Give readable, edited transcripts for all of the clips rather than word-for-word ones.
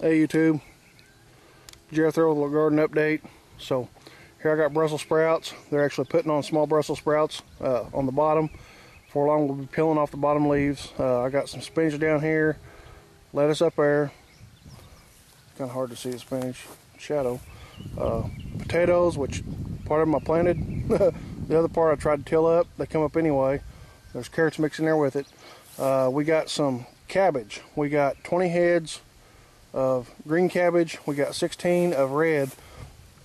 Hey YouTube, Jethro with a little garden update. So here I got Brussels sprouts. They're actually putting on small Brussels sprouts on the bottom. Before long we'll be peeling off the bottom leaves. I got some spinach down here, lettuce up there. Kind of hard to see the spinach, shadow. Potatoes, which part of them I planted. The other part I tried to till up. They come up anyway. There's carrots mixed in there with it. We got some cabbage. We got 20 heads of green cabbage. We got 16 of red.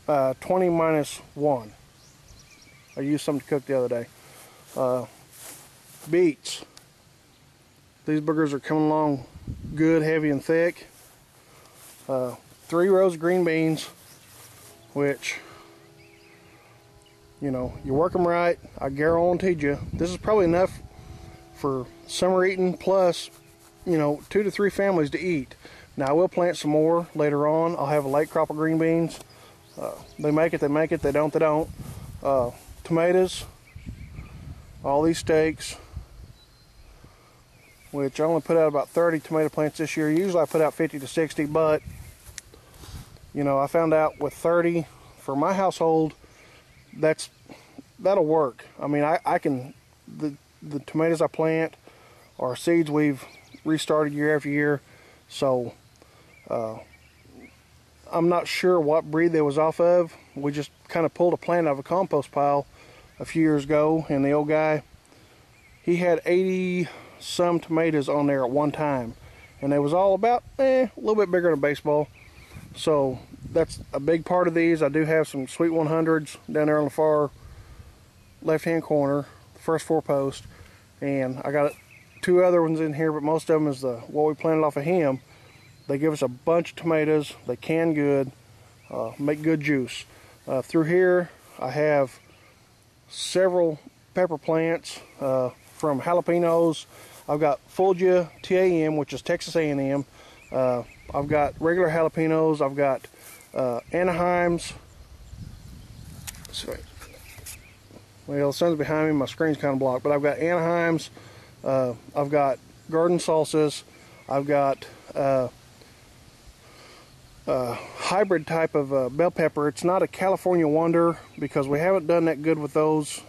20 minus 1. I used some to cook the other day. Beets. These boogers are coming along good, heavy, and thick. 3 rows of green beans, which, you know, you work them right, I guarantee you, this is probably enough for summer eating, plus, you know, 2 to 3 families to eat. Now I will plant some more later on. I'll have a late crop of green beans. They make it, they don't, they don't. Tomatoes, all these stakes, which I only put out about 30 tomato plants this year. Usually I put out 50 to 60, but you know, I found out with 30 for my household, that'll work. I mean, I can, the tomatoes I plant are seeds we've restarted year after year, so I'm not sure what breed they was off of. We just kind of pulled a plant out of a compost pile a few years ago, and the old guy, he had 80 some tomatoes on there at one time, and they was all about a little bit bigger than a baseball. So that's a big part of these. I do have some Sweet 100s down there on the far left hand corner, the first 4 posts, and I got 2 other ones in here, but most of them is what we planted off of him. They give us a bunch of tomatoes. They can good, make good juice. Through here I have several pepper plants from jalapenos. I've got Fulgia TAM, which is Texas A&M. I've got regular jalapenos. I've got Anaheims. Sorry. Well, the sun's behind me. My screen's kind of blocked, but I've got Anaheims. I've got garden salsas. I've got hybrid type of bell pepper. It's not a California Wonder because we haven't done that good with those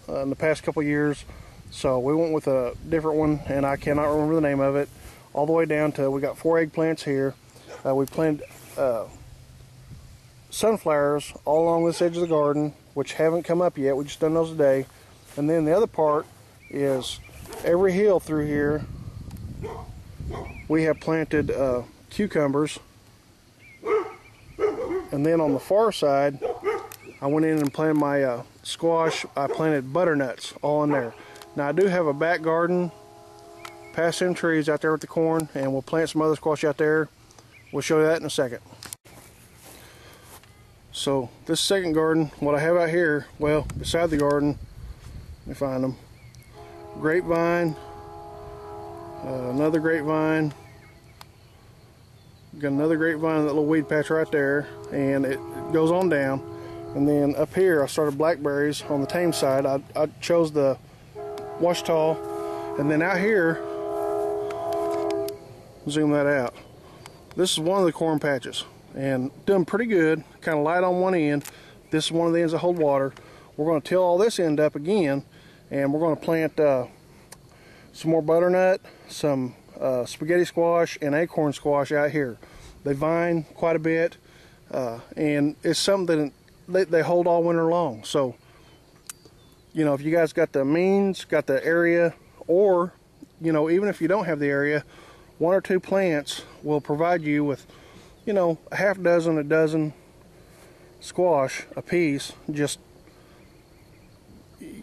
in the past couple years. So we went with a different one, and I cannot remember the name of it. All the way down to, we got 4 eggplants here. We planted sunflowers all along this edge of the garden, which haven't come up yet. We just done those today. And then the other part is every hill through here we have planted cucumbers. And then on the far side, I went in and planted my squash. I planted butternuts all in there. Now I do have a back garden past some trees out there with the corn, and we'll plant some other squash out there. We'll show you that in a second. So this second garden, what I have out here, well, beside the garden, let me find them. Grapevine, another grapevine, got another grapevine, that little weed patch right there, and it goes on down. And then up here I started blackberries on the tame side. I chose the Ouachita, and then out here, zoom that out, this is one of the corn patches, and done pretty good, kind of light on one end. This is one of the ends that hold water. We're going to till all this end up again, and we're going to plant some more butternut, some spaghetti squash, and acorn squash out here. They vine quite a bit, and it's something that they hold all winter long. So, you know, if you guys got the means, got the area, or, you know, even if you don't have the area, 1 or 2 plants will provide you with, you know, a half dozen, a dozen squash a piece. Just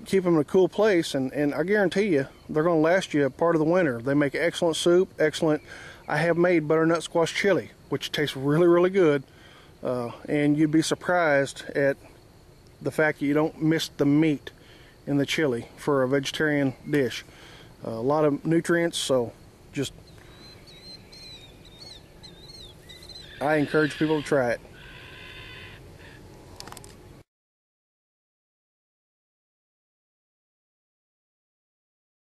keep them in a cool place, and I guarantee you they're going to last you a part of the winter. They make excellent soup, excellent. I have made butternut squash chili, which tastes really, really good, and you'd be surprised at the fact that you don't miss the meat in the chili for a vegetarian dish. A lot of nutrients, so just I encourage people to try it.